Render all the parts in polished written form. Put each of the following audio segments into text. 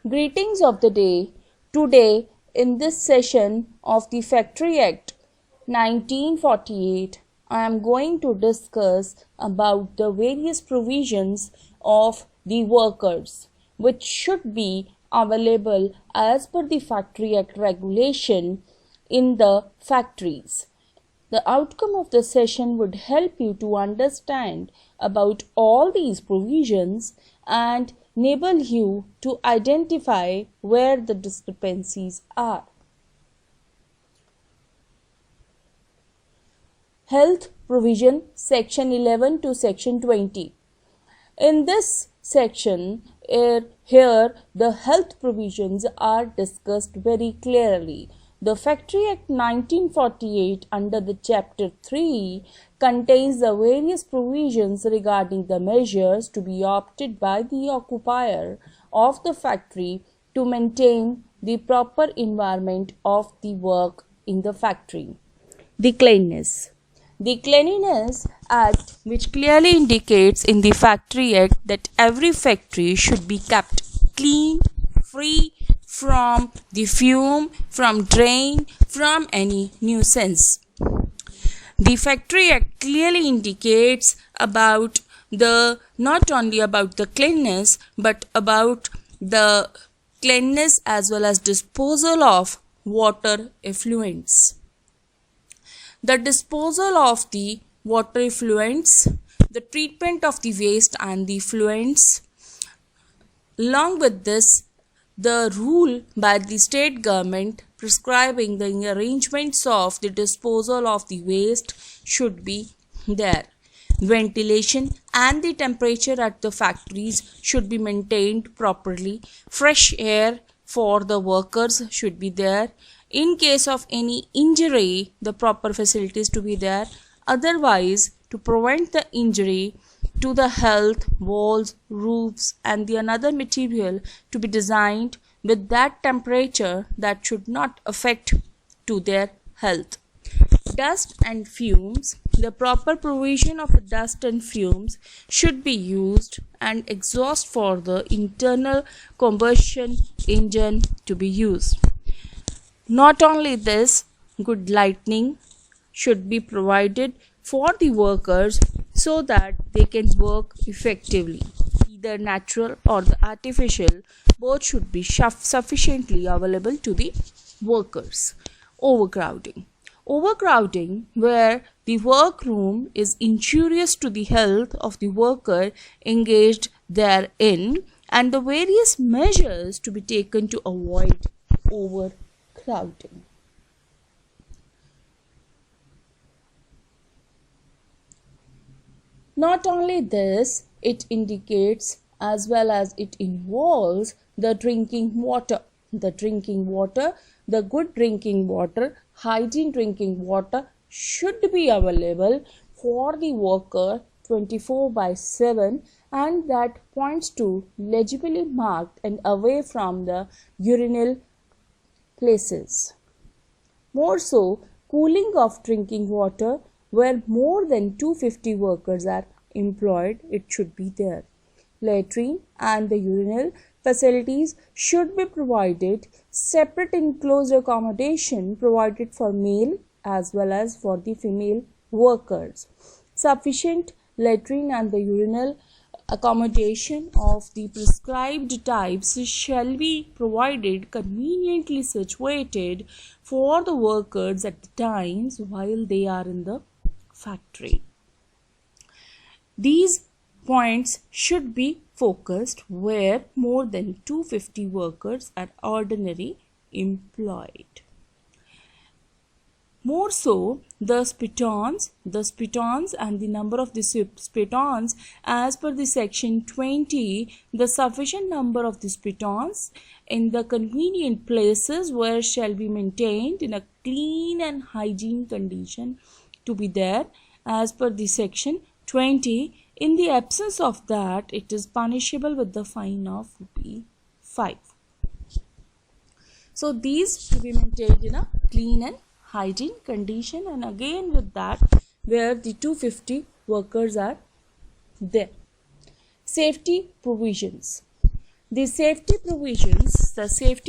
Greetings of the day. Today, in this session of the Factory Act 1948, I am going to discuss about the various provisions of the workers which should be available as per the Factory Act regulation in the factories. The outcome of the session would help you to understand about all these provisions and enable you to identify where the discrepancies are. Health provision section 11 to section 20. In this section, here the health provisions are discussed very clearly. The Factory Act 1948 under the Chapter 3 contains the various provisions regarding the measures to be opted by the occupier of the factory to maintain the proper environment of the work in the factory. The Cleanliness Act, which clearly indicates in the Factory Act that every factory should be kept clean, free from the fume, from drain, from any nuisance. The Factory Act clearly indicates about not only about the cleanliness but about the cleanliness as well as disposal of water effluents. The disposal of the water effluents, the treatment of the waste and the effluents. Along with this, the rule by the state government prescribing the arrangements of the disposal of the waste should be there. Ventilation and the temperature at the factories should be maintained properly. Fresh air for the workers should be there. In case of any injury, the proper facilities to be there. Otherwise, to prevent the injury to the health, walls, roofs and the another material to be designed with that temperature that should not affect to their health. Dust and fumes. The proper provision of the dust and fumes should be used and exhaust for the internal combustion engine to be used. Not only this, good lighting should be provided for the workers so that they can work effectively. Either natural or the artificial, both should be sufficiently available to the workers. Overcrowding, where the workroom is injurious to the health of the worker engaged therein, and the various measures to be taken to avoid overcrowding. Not only this, it indicates as well as it involves the drinking water. The good drinking water, hygiene drinking water should be available for the worker 24/7, and that points to legibly marked and away from the urinal places. More so, cooling of drinking water where more than 250 workers are employed, it should be there. Latrine and the urinal facilities should be provided. Separate enclosed accommodation provided for male as well as for the female workers. Sufficient latrine and the urinal accommodation of the prescribed types shall be provided conveniently situated for the workers at the times while they are in the factory. These points should be focused where more than 250 workers are ordinarily employed. More so, the spitons and the number of the spitons as per the section 20, the sufficient number of the spitons in the convenient places where shall be maintained in a clean and hygiene condition to be there as per the section 20. In the absence of that, it is punishable with the fine of ₹5. So these to be maintained in a clean and hygiene condition, and again with that where the 250 workers are there. Safety provisions. The safety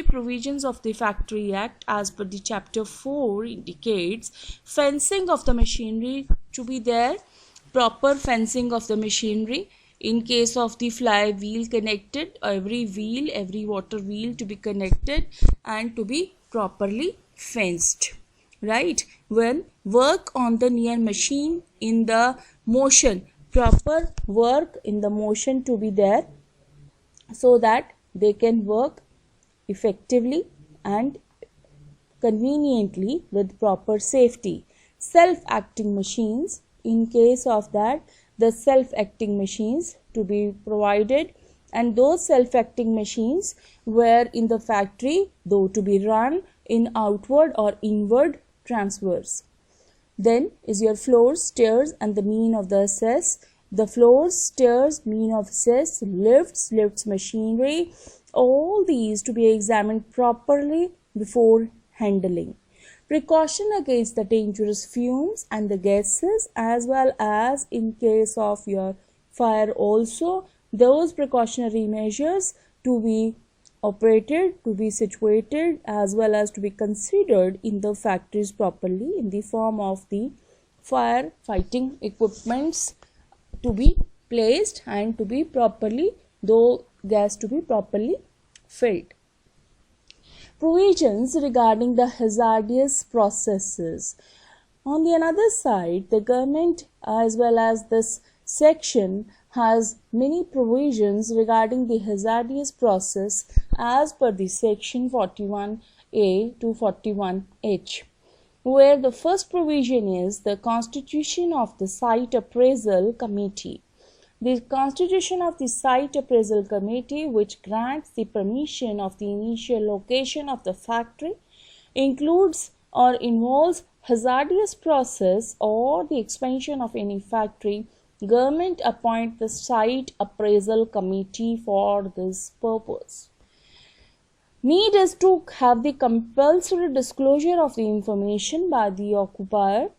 provisions of the Factory Act as per the Chapter 4 indicates fencing of the machinery to be there, proper fencing of the machinery. In case of the flywheel connected, every wheel, every water wheel to be connected and to be properly fenced. Right? When work on the near machine in the motion, proper work in the motion to be there, so that they can work effectively and conveniently with proper safety. Self-acting machines, in case of that, the self-acting machines to be provided, and those self-acting machines were in the factory, though to be run in outward or inward transverse. Then is your floors, stairs and the mean of the access. The floors, stairs, mean of access, lifts machinery, all these to be examined properly before handling. Precaution against the dangerous fumes and the gases, as well as in case of your fire also, those precautionary measures to be operated, to be situated, as well as to be considered in the factories properly in the form of the fire fighting equipments to be placed and to be properly, though gas to be properly filled. Provisions regarding the hazardous processes. On the another side, the government as well as this section has many provisions regarding the hazardous process as per the section 41A to 41H, where the first provision is the constitution of the Site Appraisal Committee. The constitution of the Site Appraisal Committee, which grants the permission of the initial location of the factory, includes or involves hazardous process or the expansion of any factory. Government appoint the Site Appraisal Committee for this purpose. Need is to have the compulsory disclosure of the information by the occupier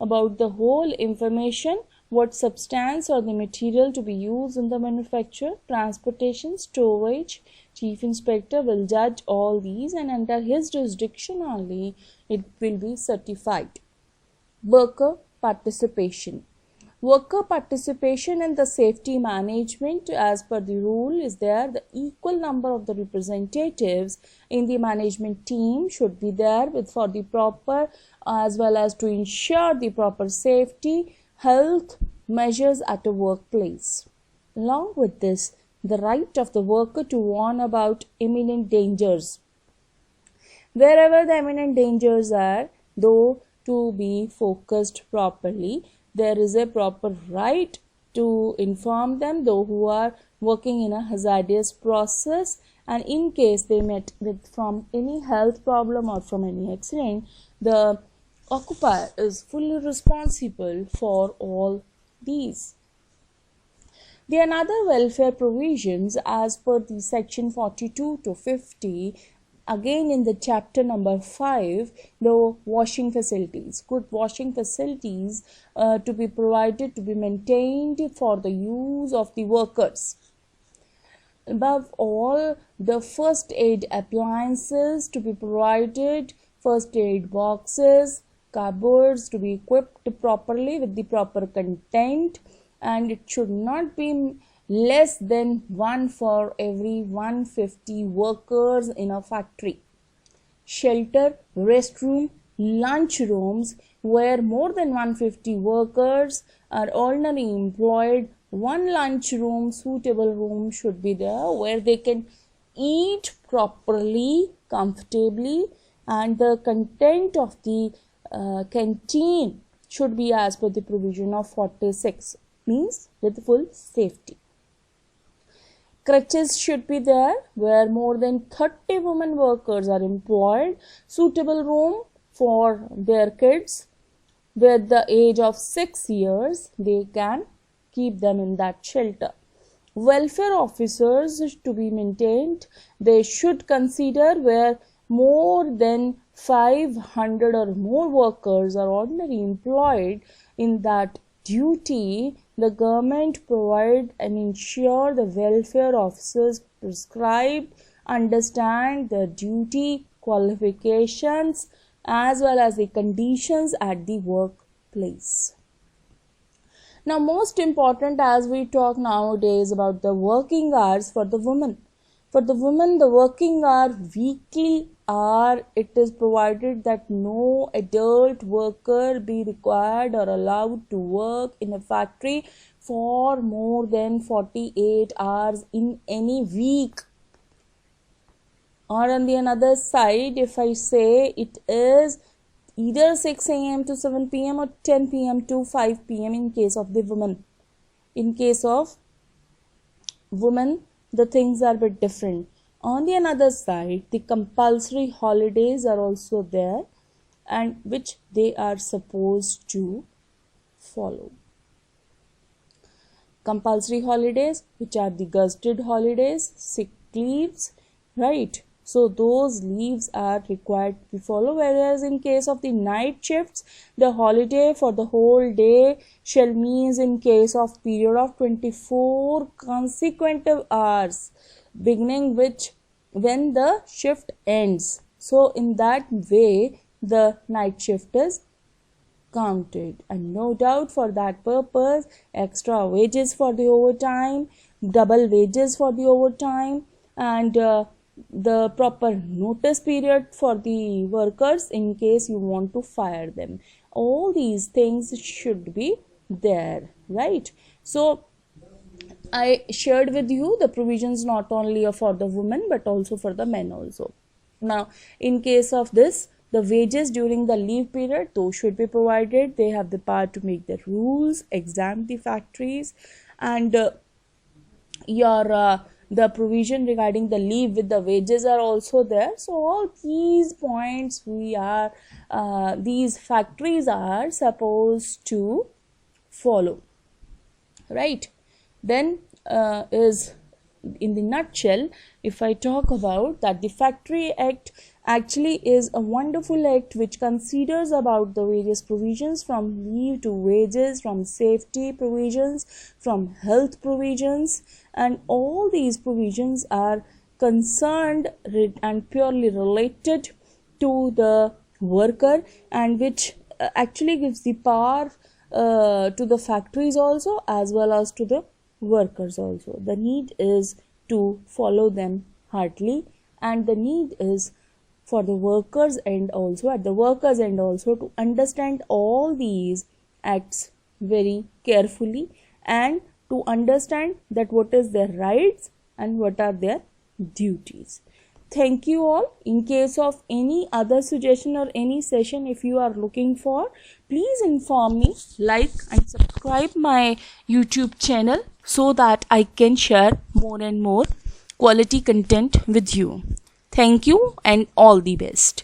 about the whole information, what substance or the material to be used in the manufacture, transportation, storage. Chief Inspector will judge all these, and under his jurisdiction only it will be certified. Worker participation. Worker participation in the safety management, as per the rule, is there. The equal number of the representatives in the management team should be there for the proper, as well as to ensure the proper safety, health measures at a workplace. Along with this, the right of the worker to warn about imminent dangers. Wherever the imminent dangers are, though to be focused properly, there is a proper right to inform them, though who are working in a hazardous process, and in case they met with from any health problem or from any accident, the occupier is fully responsible for all these. The another welfare provisions as per the section 42 to 50, again in the chapter number 5, the washing facilities. Good washing facilities to be provided, to be maintained for the use of the workers. Above all, the first aid appliances to be provided, first aid boxes, cupboards to be equipped properly with the proper content, and it should not be less than one for every 150 workers in a factory. Shelter, restroom, lunch rooms where more than 150 workers are ordinarily employed. One lunch room, suitable room should be there where they can eat properly, comfortably, and the content of the canteen should be as per the provision of 46, means with full safety. Crutches should be there where more than 30 women workers are employed. Suitable room for their kids with the age of 6 years, they can keep them in that shelter. Welfare officers to be maintained. They should consider where more than 500 or more workers are ordinarily employed in that duty. The government provide and ensure the welfare officers prescribed, understand the duty, qualifications, as well as the conditions at the workplace. Now, most important, as we talk nowadays about the working hours for the women. For the women, the working hour, weekly hour, it is provided that no adult worker be required or allowed to work in a factory for more than 48 hours in any week. Or on the another side, if I say it is either 6 a.m. to 7 p.m. or 10 p.m. to 5 p.m. in case of the women. In case of women, the things are a bit different. On the another side, the compulsory holidays are also there, and which they are supposed to follow. Compulsory holidays, which are the gazetted holidays, sick leaves, right? So those leaves are required to be followed, whereas in case of the night shifts, the holiday for the whole day shall means in case of period of 24 consecutive hours, beginning which when the shift ends. So in that way, the night shift is counted, and no doubt for that purpose, extra wages for the overtime, double wages for the overtime, and the proper notice period for the workers in case you want to fire them. All these things should be there, right? So I shared with you the provisions not only for the women but also for the men also. Now, in case of this, the wages during the leave period, those should be provided. They have the power to make the rules, exempt the factories, and the provision regarding the leave with the wages are also there. So all these points these factories are supposed to follow, right? Then is in the nutshell, if I talk about that, the Factory Act actually is a wonderful act which considers about the various provisions from leave to wages, from safety provisions, from health provisions, and all these provisions are concerned and purely related to the worker, and which actually gives the power to the factories also as well as to the workers also. The need is to follow them heartily, and the need is for the workers and also at the workers end also to understand all these acts very carefully and to understand that what is their rights and what are their duties. Thank you all. In case of any other suggestion or any session if you are looking for, please inform me, like and subscribe my YouTube channel so that I can share more and more quality content with you. Thank you and all the best.